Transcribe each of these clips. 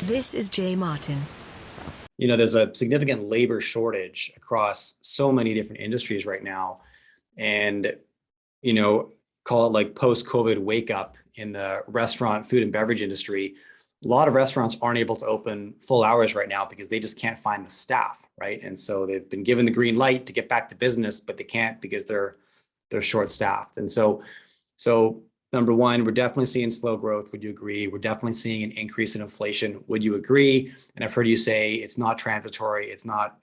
This is Jay Martin. There's a significant labor shortage across so many different industries right now. And, you know, call it like post-COVID wake up in the restaurant, food and beverage industry. A lot of restaurants aren't able to open full hours right now because they just can't find the staff, right? And so they've been given the green light to get back to business, but they can't because they're short staffed. And so number one, we're definitely seeing slow growth. Would you agree? We're definitely seeing an increase in inflation. Would you agree? And I've heard you say it's not transitory. It's not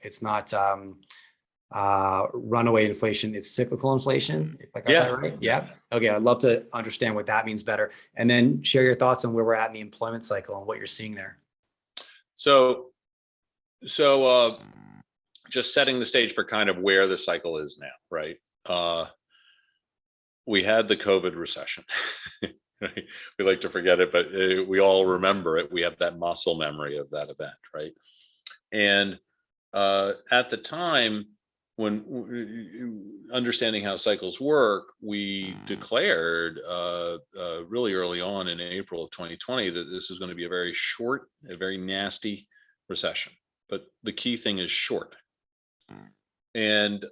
runaway inflation. It's cyclical inflation. If I got that right. Yeah. Okay. I'd love to understand what that means better. And then share your thoughts on where we're at in the employment cycle and what you're seeing there. So just setting the stage for kind of where the cycle is now, right? We had the COVID recession. Right? We like to forget it, but we all remember it. We have that muscle memory of that event, right? And at the time, when understanding how cycles work, we declared really early on in April of 2020 that this was going to be a very short, a very nasty recession. But the key thing is short. And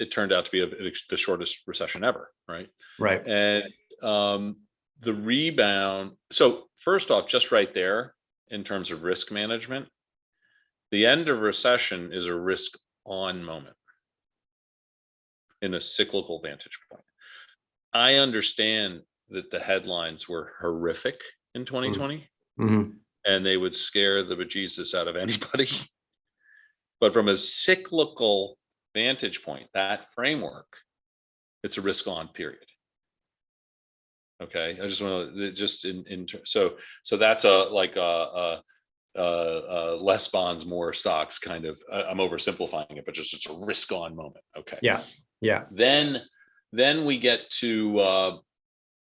it turned out to be the shortest recession ever, right? Right. And the rebound. So first off, just right there, in terms of risk management, the end of recession is a risk on moment in a cyclical vantage point. I understand that the headlines were horrific in 2020, and they would scare the bejesus out of anybody. But from a cyclical vantage point, that framework, it's a risk on period. Okay, I just want to so that's less bonds, more stocks kind of. I'm oversimplifying it, but just it's a risk on moment. Okay. Yeah. Then we get to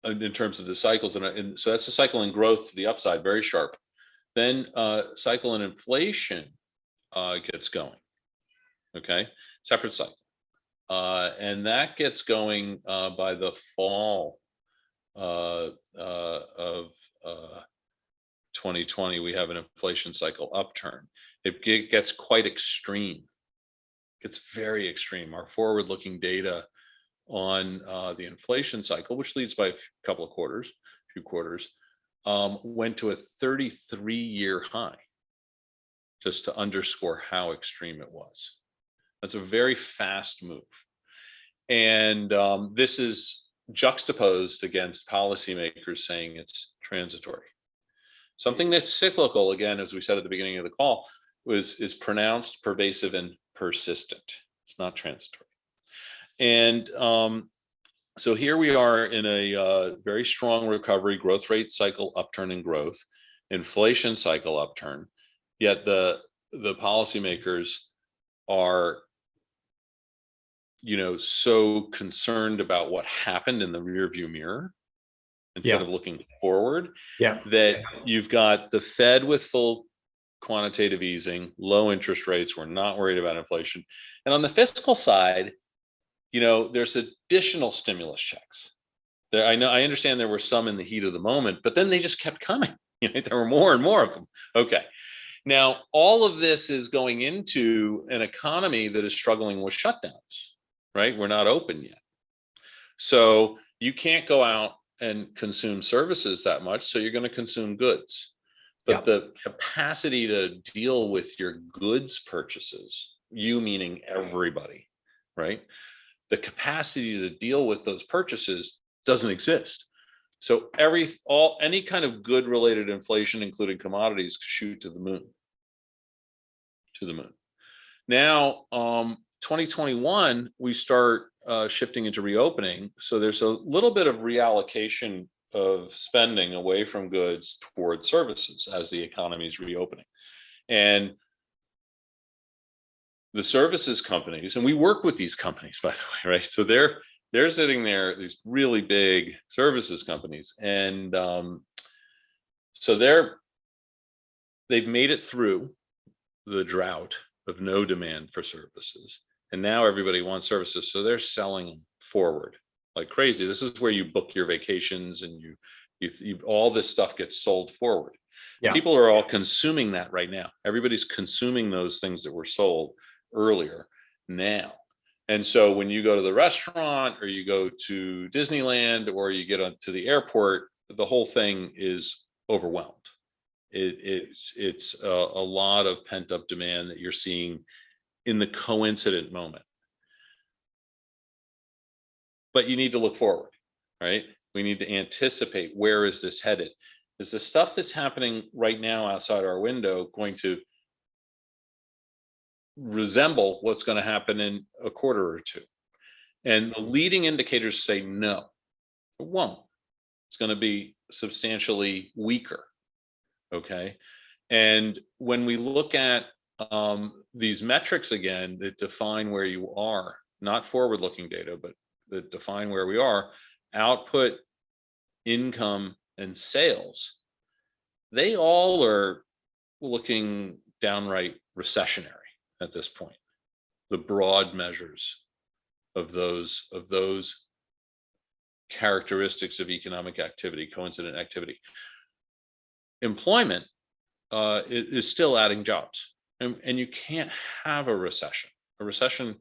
in terms of the cycles, and so that's the cycle in growth to the upside, very sharp. Then cycle in inflation gets going. Okay, separate cycle, and that gets going by the fall of 2020. We have an inflation cycle upturn. It gets quite extreme. It's very extreme. Our forward-looking data on the inflation cycle, which leads by a few quarters, went to a 33-year high, just to underscore how extreme it was. That's a very fast move. And this is juxtaposed against policymakers saying it's transitory. Something that's cyclical, again, as we said at the beginning of the call, is pronounced, pervasive, and persistent. It's not transitory. And so here we are in a very strong recovery, growth rate cycle upturn in growth, inflation cycle upturn. Yet the policymakers are, so concerned about what happened in the rearview mirror instead of looking forward. That you've got the Fed with full quantitative easing, low interest rates. We're not worried about inflation. And on the fiscal side, there's additional stimulus checks. I understand there were some in the heat of the moment, but then they just kept coming. There were more and more of them. Okay. Now, all of this is going into an economy that is struggling with shutdowns, right? We're not open yet. So you can't go out and consume services that much. So you're going to consume goods. But the capacity to deal with your goods purchases, you meaning everybody, right? The capacity to deal with those purchases doesn't exist. So any kind of good related inflation, including commodities, shoot to the moon. Now, 2021, we start shifting into reopening. So there's a little bit of reallocation of spending away from goods toward services as the economy is reopening. And the services companies, and we work with these companies, by the way, right? So they're sitting there, these really big services companies, and so they've made it through the drought of no demand for services, and now everybody wants services, so they're selling forward like crazy. This is where you book your vacations, and you all this stuff gets sold forward. Yeah. People are all consuming that right now. Everybody's consuming those things that were sold earlier now. And so when you go to the restaurant or you go to Disneyland or you get to the airport, the whole thing is overwhelmed. It's a lot of pent up demand that you're seeing in the coincident moment. But you need to look forward, right? We need to anticipate, where is this headed? Is the stuff that's happening right now outside our window going to resemble what's going to happen in a quarter or two? And the leading indicators say no, it won't. It's going to be substantially weaker. Okay. And when we look at these metrics again that define where you are, not forward looking data, but that define where we are, output, income, and sales, they all are looking downright recessionary at this point. The broad measures of those characteristics of economic activity, coincident activity. Employment is still adding jobs, and you can't have a recession. A recession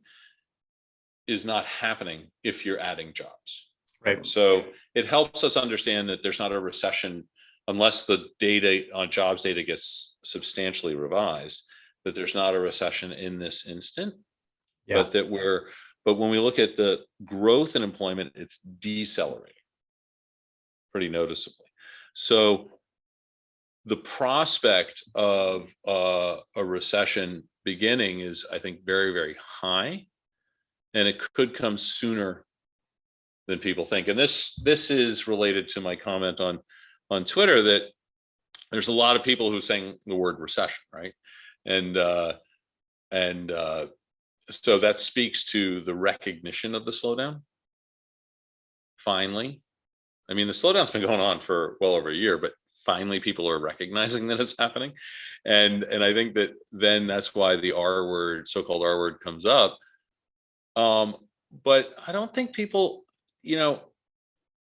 is not happening if you're adding jobs. Right. So it helps us understand that there's not a recession unless the data on jobs data gets substantially revised, that there's not a recession in this instant. Yeah. But when we look at the growth in employment, it's decelerating pretty noticeably. So the prospect of a recession beginning is, I think, very, very high, and it could come sooner than people think. And this is related to my comment on Twitter that there's a lot of people who are saying the word recession, right? And so that speaks to the recognition of the slowdown. Finally, I mean, the slowdown's been going on for well over a year, but finally people are recognizing that it's happening. And I think that then that's why the R word, so-called R word, comes up. But I don't think people,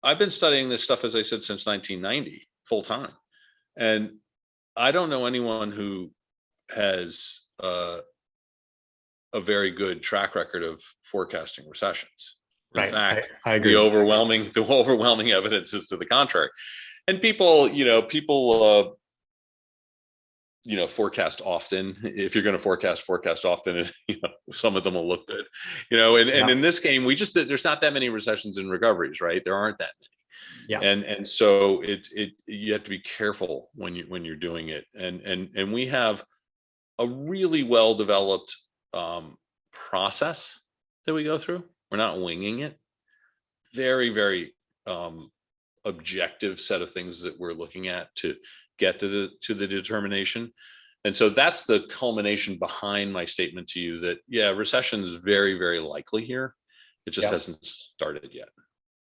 I've been studying this stuff, as I said, since 1990, full time. And I don't know anyone who has a very good track record of forecasting recessions. In fact, I agree. The overwhelming evidence is to the contrary. And people forecast often. If you're going to forecast often, and some of them will look good. And in this game, there's not that many recessions and recoveries, right? There aren't that many. Yeah. And so you have to be careful when you're doing it. And we have a really well developed process that we go through. We're not winging it. Very, very objective set of things that we're looking at to get to the determination. And so that's the culmination behind my statement to you that, yeah, recession is very, very likely here. It just hasn't started yet.